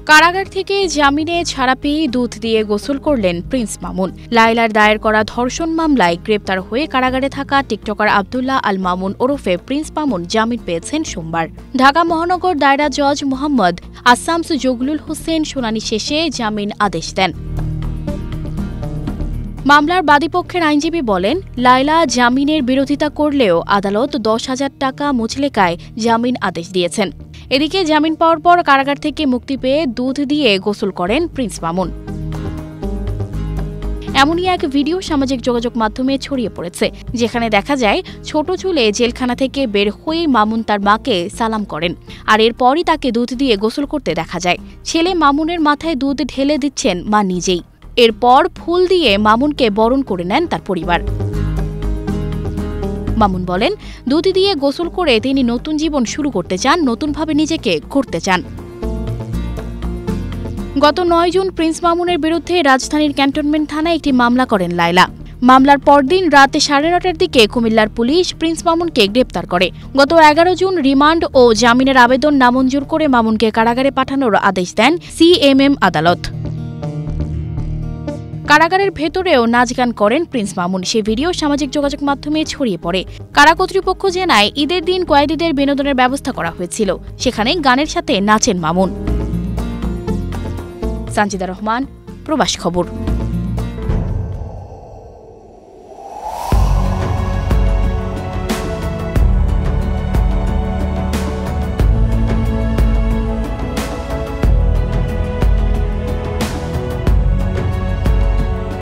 কারাগার থেকে জামিনে ছাড়া পেয়ে দুধ দিয়ে গোসল করলেন প্রিন্স মামুন। লায়লার দায়ের করা ধর্ষণ মামলায় গ্রেপ্তার হয়ে কারাগারে থাকা টিকটকার আব্দুল্লাহ আল মামুন ওরফে প্রিন্স মামুন জামিন পেয়েছেন সোমবার। ঢাকা মহানগর দায়রা জজ মোহাম্মদ আসামস জগলুল হোসেন শুনানি শেষে জামিন আদেশ দেন। মামলার বাদীপক্ষের আইনজীবী বলেন, লায়লা জামিনের বিরোধিতা করলেও আদালত 10,000 টাকা মুচলেকায় জামিন আদেশ দিয়েছেন। এদিকে জামিন পাওয়ার পর কারাগার থেকে মুক্তি পেয়ে দুধ দিয়ে গোসল করেন প্রিন্স মামুন। এমনই এক ভিডিও সামাজিক যোগাযোগ মাধ্যমে ছড়িয়ে পড়েছে, যেখানে দেখা যায় ছোট চুলে জেলখানা থেকে বের হয়ে মামুন তার মাকে সালাম করেন, আর এরপরই তাকে দুধ দিয়ে গোসল করতে দেখা যায়। ছেলে মামুনের মাথায় দুধ ঢেলে দিচ্ছেন মা নিজেই। এরপর ফুল দিয়ে মামুনকে বরণ করে নেন তার পরিবার। মামুন বলেন, দুধ দিয়ে গোসল করে তিনি নতুন জীবন শুরু করতে চান, নতুনভাবে নিজেকে গড়তে চান। গত 9 জুন প্রিন্স মামুনের বিরুদ্ধে রাজধানীর ক্যান্টনমেন্ট থানায় একটি মামলা করেন লায়লা। মামলার পরদিন রাত 9:30টার দিকে কুমিল্লার পুলিশ প্রিন্স মামুনকে গ্রেপ্তার করে। গত 11 জুন রিমান্ড ও জামিনের আবেদন নামঞ্জুর করে মামুনকে কারাগারে পাঠানোর আদেশ দেন সিএমএম আদালত। কারাগারের ভেতরেও নাচ গান করেন প্রিন্স মামুন। সে ভিডিও সামাজিক যোগাযোগ মাধ্যমে ছড়িয়ে পড়ে। কারা কর্তৃপক্ষ জানায়, ঈদের দিন কয়েদিদের বিনোদনের ব্যবস্থা করা হয়েছিল, সেখানে গানের সাথে নাচেন মামুন। সানজিদা রহমান, প্রবাস খবর।